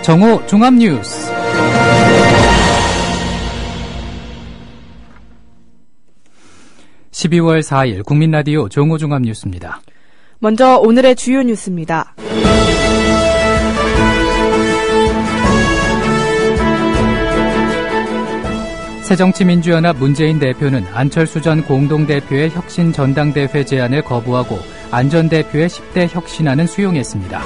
정오 종합뉴스. (12월 4일) 국민라디오 정오 종합뉴스입니다. 먼저 오늘의 주요 뉴스입니다. 새정치민주연합 문재인 대표는 안철수 전 공동대표의 혁신 전당대회 제안을 거부하고 안 전 대표의 10대 혁신안은 수용했습니다.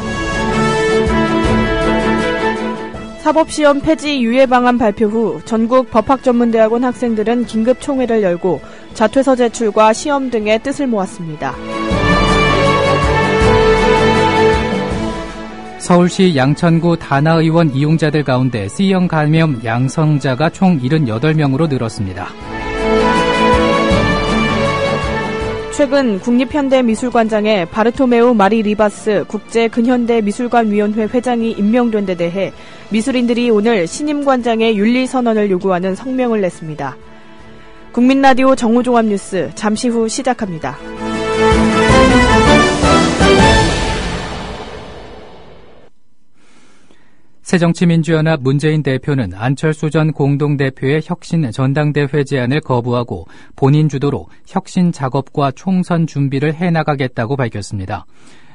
사법시험 폐지 유예 방안 발표 후 전국 법학전문대학원 학생들은 긴급 총회를 열고 자퇴서 제출과 시험 등의 뜻을 모았습니다. 서울시 양천구 다나의원 이용자들 가운데 C형 감염 양성자가 총 78명으로 늘었습니다. 최근 국립현대미술관장에 바르토메우 마리 리바스 국제근현대미술관위원회 회장이 임명된 데 대해 미술인들이 오늘 신임관장의 윤리선언을 요구하는 성명을 냈습니다. 국민라디오 정오종합뉴스 잠시 후 시작합니다. 새정치민주연합 문재인 대표는 안철수 전 공동대표의 혁신 전당대회 제안을 거부하고 본인 주도로 혁신 작업과 총선 준비를 해나가겠다고 밝혔습니다.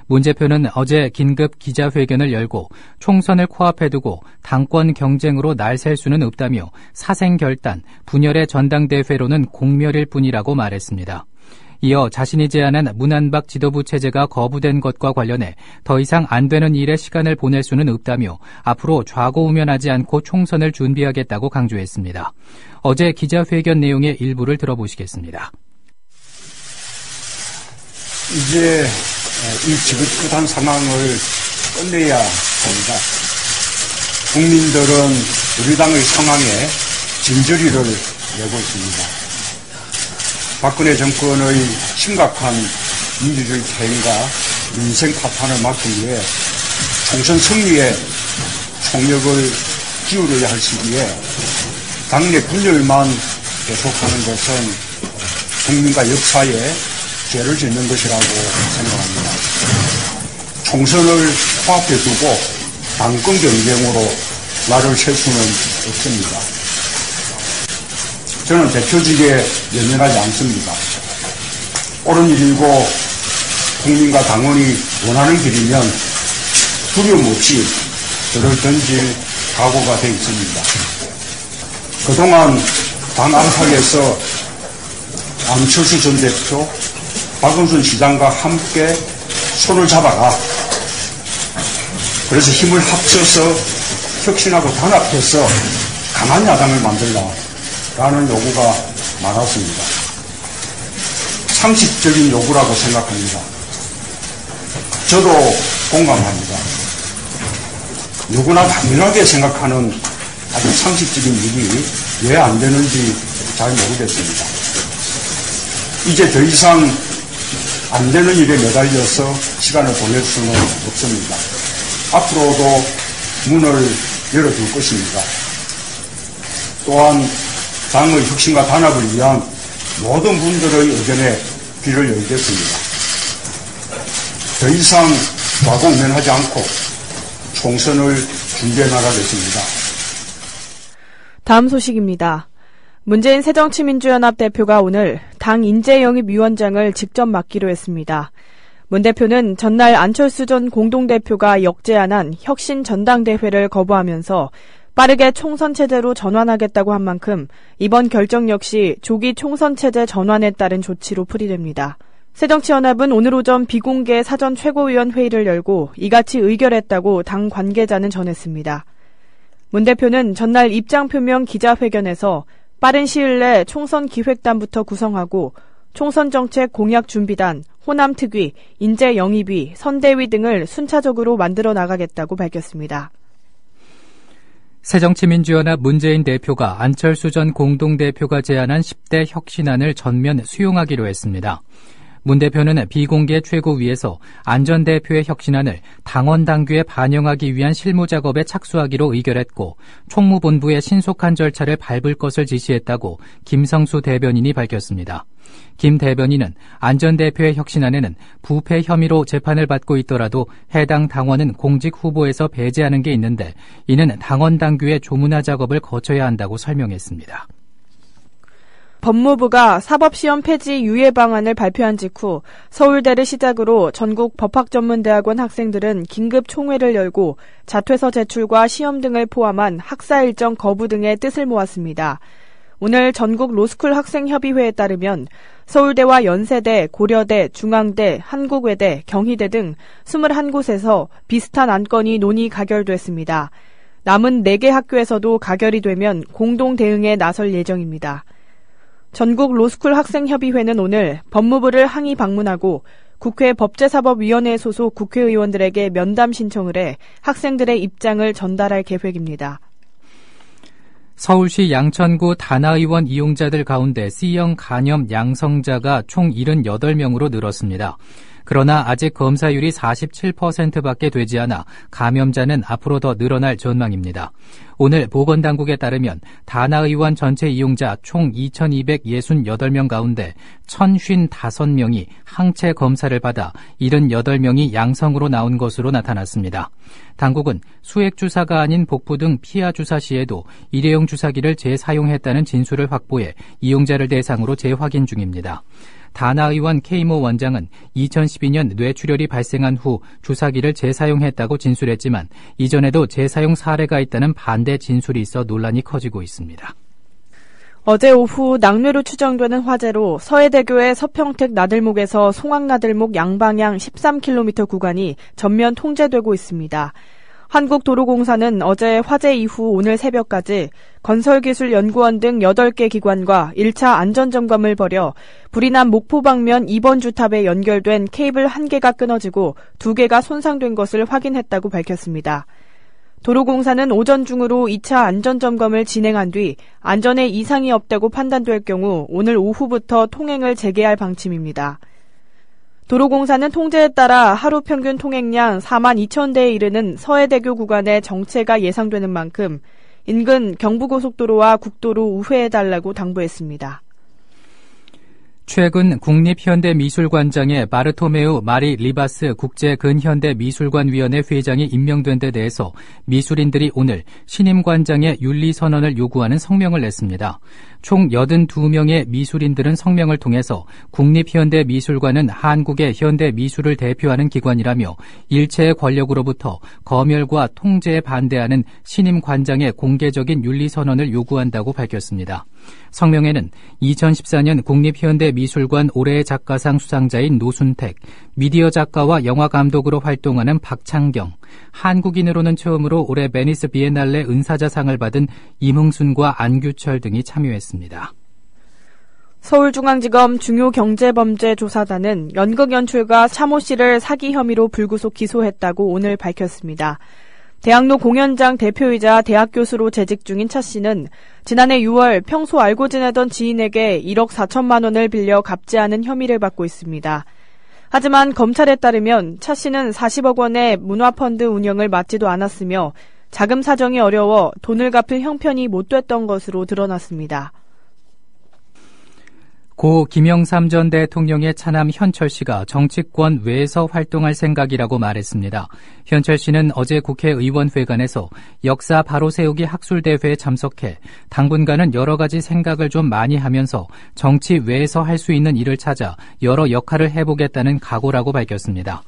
문 대표는 어제 긴급 기자회견을 열고 총선을 코앞에 두고 당권 경쟁으로 날 셀 수는 없다며 사생결단, 분열의 전당대회로는 공멸일 뿐이라고 말했습니다. 이어 자신이 제안한 문한박 지도부 체제가 거부된 것과 관련해 더 이상 안 되는 일에 시간을 보낼 수는 없다며 앞으로 좌고우면하지 않고 총선을 준비하겠다고 강조했습니다. 어제 기자회견 내용의 일부를 들어보시겠습니다. 이제 이 지긋지긋한 상황을 끝내야 합니다. 국민들은 우리 당의 상황에 진저리를 내고 있습니다. 박근혜 정권의 심각한 민주주의 퇴행과 민생 파탄을 막기 위해 총선 승리에 총력을 기울여야 할 시기에 당내 분열만 계속하는 것은 국민과 역사에 죄를 짓는 것이라고 생각합니다. 총선을 코앞에 두고 당권 경쟁으로 나를 셀 수는 없습니다. 저는 대표직에 연연하지 않습니다. 옳은 일이고 국민과 당원이 원하는 길이면 두려움 없이 저를 던질 각오가 되어 있습니다. 그동안 당 안팎에서 안철수 전 대표, 박원순 시장과 함께 손을 잡아라. 그래서 힘을 합쳐서 혁신하고 단합해서 강한 야당을 만들라. 라는 요구가 많았습니다. 상식적인 요구라고 생각합니다. 저도 공감합니다. 누구나 당연하게 생각하는 아주 상식적인 일이 왜 안 되는지 잘 모르겠습니다. 이제 더 이상 안 되는 일에 매달려서 시간을 보낼 수는 없습니다. 앞으로도 문을 열어둘 것입니다. 또한 당의 혁신과 단합을 위한 모든 분들의 의견에 귀를 열겠습니다. 더 이상 좌고우면하지 않고 총선을 준비해 나가겠습니다. 다음 소식입니다. 문재인 새정치민주연합 대표가 오늘 당 인재영입위원장을 직접 맡기로 했습니다. 문 대표는 전날 안철수 전 공동대표가 역제안한 혁신 전당대회를 거부하면서 빠르게 총선 체제로 전환하겠다고 한 만큼 이번 결정 역시 조기 총선 체제 전환에 따른 조치로 풀이됩니다. 새정치연합은 오늘 오전 비공개 사전 최고위원 회의를 열고 이같이 의결했다고 당 관계자는 전했습니다. 문 대표는 전날 입장 표명 기자회견에서 빠른 시일 내 총선 기획단부터 구성하고 총선 정책 공약 준비단, 호남특위, 인재영입위, 선대위 등을 순차적으로 만들어 나가겠다고 밝혔습니다. 새정치민주연합 문재인 대표가 안철수 전 공동대표가 제안한 10대 혁신안을 전면 수용하기로 했습니다. 문 대표는 비공개 최고위에서 안 전 대표의 혁신안을 당원 당규에 반영하기 위한 실무 작업에 착수하기로 의결했고 총무본부의 신속한 절차를 밟을 것을 지시했다고 김성수 대변인이 밝혔습니다. 김 대변인은 안 전 대표의 혁신안에는 부패 혐의로 재판을 받고 있더라도 해당 당원은 공직 후보에서 배제하는 게 있는데 이는 당원 당규의 조문화 작업을 거쳐야 한다고 설명했습니다. 법무부가 사법시험 폐지 유예 방안을 발표한 직후 서울대를 시작으로 전국 법학전문대학원 학생들은 긴급 총회를 열고 자퇴서 제출과 시험 등을 포함한 학사 일정 거부 등의 뜻을 모았습니다. 오늘 전국 로스쿨 학생협의회에 따르면 서울대와 연세대, 고려대, 중앙대, 한국외대, 경희대 등 21곳에서 비슷한 안건이 논의 가결됐습니다. 남은 4개 학교에서도 가결이 되면 공동 대응에 나설 예정입니다. 전국 로스쿨 학생협의회는 오늘 법무부를 항의 방문하고 국회 법제사법위원회 소속 국회의원들에게 면담 신청을 해 학생들의 입장을 전달할 계획입니다. 서울시 양천구 다나의원 이용자들 가운데 C형 간염 양성자가 총 78명으로 늘었습니다. 그러나 아직 검사율이 47%밖에 되지 않아 감염자는 앞으로 더 늘어날 전망입니다. 오늘 보건당국에 따르면 다나의원 전체 이용자 총 2,268명 가운데 1,055명이 항체 검사를 받아 78명이 양성으로 나온 것으로 나타났습니다. 당국은 수액주사가 아닌 복부 등 피하주사 시에도 일회용 주사기를 재사용했다는 진술을 확보해 이용자를 대상으로 재확인 중입니다. 다나의원 K모 원장은 2012년 뇌출혈이 발생한 후 주사기를 재사용했다고 진술했지만 이전에도 재사용 사례가 있다는 반대 진술이 있어 논란이 커지고 있습니다. 어제 오후 낙뢰로 추정되는 화재로 서해대교의 서평택 나들목에서 송악나들목 양방향 13km 구간이 전면 통제되고 있습니다. 한국도로공사는 어제 화재 이후 오늘 새벽까지 건설기술연구원 등 8개 기관과 1차 안전점검을 벌여 불이 난 목포 방면 2번 주탑에 연결된 케이블 1개가 끊어지고 2개가 손상된 것을 확인했다고 밝혔습니다. 도로공사는 오전 중으로 2차 안전점검을 진행한 뒤 안전에 이상이 없다고 판단될 경우 오늘 오후부터 통행을 재개할 방침입니다. 도로공사는 통제에 따라 하루 평균 통행량 42,000대에 이르는 서해대교 구간의 정체가 예상되는 만큼 인근 경부고속도로와 국도로 우회해달라고 당부했습니다. 최근 국립현대미술관장에 바르토메우 마리 리바스 국제근현대미술관위원회 회장이 임명된 데 대해서 미술인들이 오늘 신임 관장의 윤리선언을 요구하는 성명을 냈습니다. 총 82명의 미술인들은 성명을 통해서 국립현대미술관은 한국의 현대미술을 대표하는 기관이라며 일체의 권력으로부터 검열과 통제에 반대하는 신임 관장의 공개적인 윤리선언을 요구한다고 밝혔습니다. 성명에는 2014년 국립현대미술관 올해의 작가상 수상자인 노순택, 미디어 작가와 영화감독으로 활동하는 박창경, 한국인으로는 처음으로 올해 베니스 비엔날레 은사자상을 받은 임흥순과 안규철 등이 참여했습니다. 서울중앙지검 중요경제범죄조사단은 연극연출가 차모 씨를 사기 혐의로 불구속 기소했다고 오늘 밝혔습니다. 대학로 공연장 대표이자 대학 교수로 재직 중인 차 씨는 지난해 6월 평소 알고 지내던 지인에게 1억 4천만 원을 빌려 갚지 않은 혐의를 받고 있습니다. 하지만 검찰에 따르면 차 씨는 40억 원의 문화펀드 운영을 맡지도 않았으며 자금 사정이 어려워 돈을 갚을 형편이 못 됐던 것으로 드러났습니다. 고 김영삼 전 대통령의 차남 현철 씨가 정치권 외에서 활동할 생각이라고 말했습니다. 현철 씨는 어제 국회의원회관에서 역사 바로 세우기 학술대회에 참석해 당분간은 여러 가지 생각을 좀 많이 하면서 정치 외에서 할 수 있는 일을 찾아 여러 역할을 해보겠다는 각오라고 밝혔습니다.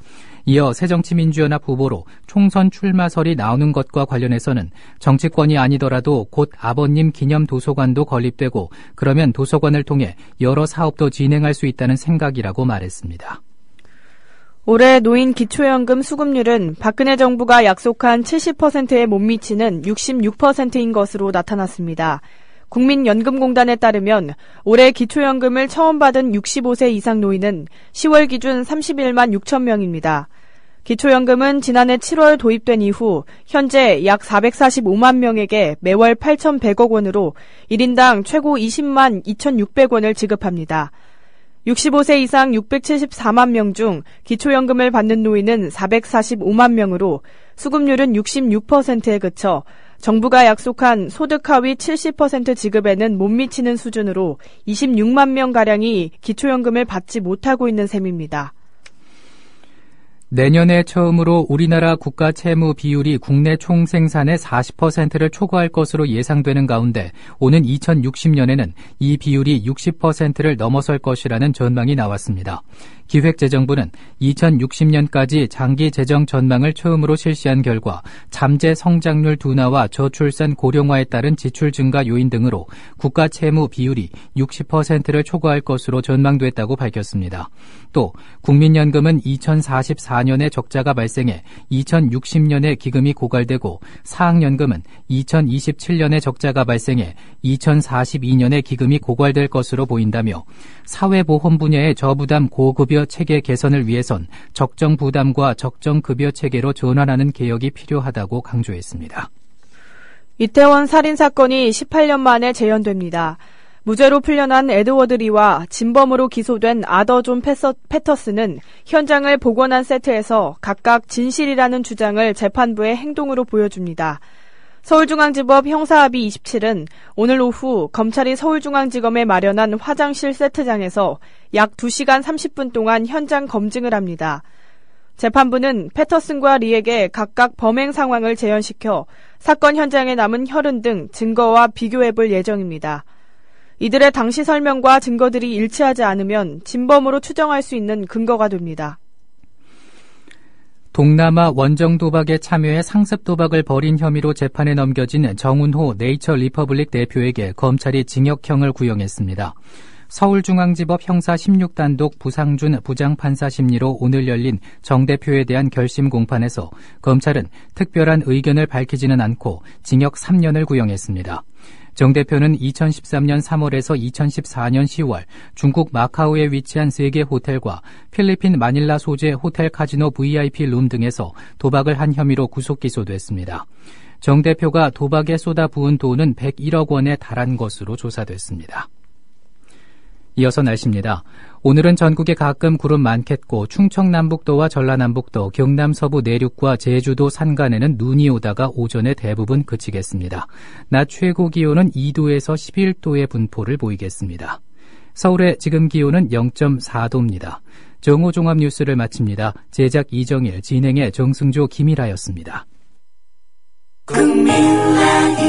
이어 새정치민주연합 후보로 총선 출마설이 나오는 것과 관련해서는 정치권이 아니더라도 곧 아버님 기념 도서관도 건립되고 그러면 도서관을 통해 여러 사업도 진행할 수 있다는 생각이라고 말했습니다. 올해 노인 기초연금 수급률은 박근혜 정부가 약속한 70%에 못 미치는 66%인 것으로 나타났습니다. 국민연금공단에 따르면 올해 기초연금을 처음 받은 65세 이상 노인은 10월 기준 31만 6천 명입니다. 기초연금은 지난해 7월 도입된 이후 현재 약 445만 명에게 매월 8,100억 원으로 1인당 최고 20만 2,600원을 지급합니다. 65세 이상 674만 명 중 기초연금을 받는 노인은 445만 명으로 수급률은 66%에 그쳐 정부가 약속한 소득 하위 70% 지급에는 못 미치는 수준으로 26만 명가량이 기초연금을 받지 못하고 있는 셈입니다. 내년에 처음으로 우리나라 국가 채무 비율이 국내 총생산의 40%를 초과할 것으로 예상되는 가운데 오는 2060년에는 이 비율이 60%를 넘어설 것이라는 전망이 나왔습니다. 기획재정부는 2060년까지 장기 재정 전망을 처음으로 실시한 결과 잠재 성장률 둔화와 저출산 고령화에 따른 지출 증가 요인 등으로 국가 채무 비율이 60%를 초과할 것으로 전망됐다고 밝혔습니다. 또 국민연금은 2044년에 적자가 발생해 2060년에 기금이 고갈되고 사학연금은 2027년에 적자가 발생해 2042년에 기금이 고갈될 것으로 보인다며 사회보험 분야의 저부담 고급여 체계 개선을 위해선 적정 부담과 적정 급여 체계로 전환하는 개혁이 필요하다고 강조했습니다. 이태원 살인사건이 18년 만에 재연됩니다. 무죄로 풀려난 에드워드 리와 진범으로 기소된 아더 존 패터슨은 현장을 복원한 세트에서 각각 진실이라는 주장을 재판부의 행동으로 보여줍니다. 서울중앙지법 형사합의 27은 오늘 오후 검찰이 서울중앙지검에 마련한 화장실 세트장에서 약 2시간 30분 동안 현장 검증을 합니다. 재판부는 패터슨과 리에게 각각 범행 상황을 재현시켜 사건 현장에 남은 혈흔 등 증거와 비교해볼 예정입니다. 이들의 당시 설명과 증거들이 일치하지 않으면 진범으로 추정할 수 있는 근거가 됩니다. 동남아 원정 도박에 참여해 상습 도박을 벌인 혐의로 재판에 넘겨진 정운호 네이처 리퍼블릭 대표에게 검찰이 징역형을 구형했습니다. 서울중앙지법 형사 16단독 부상준 부장판사 심리로 오늘 열린 정 대표에 대한 결심 공판에서 검찰은 특별한 의견을 밝히지는 않고 징역 3년을 구형했습니다. 정 대표는 2013년 3월에서 2014년 10월 중국 마카오에 위치한 3개 호텔과 필리핀 마닐라 소재 호텔 카지노 VIP 룸 등에서 도박을 한 혐의로 구속 기소됐습니다. 정 대표가 도박에 쏟아부은 돈은 101억 원에 달한 것으로 조사됐습니다. 이어서 날씨입니다. 오늘은 전국에 가끔 구름 많겠고 충청남북도와 전라남북도, 경남 서부 내륙과 제주도 산간에는 눈이 오다가 오전에 대부분 그치겠습니다. 낮 최고 기온은 2도에서 11도의 분포를 보이겠습니다. 서울의 지금 기온은 0.4도입니다. 정오 종합 뉴스를 마칩니다. 제작 이정일, 진행의 정승조, 김일하였습니다. 국민라디오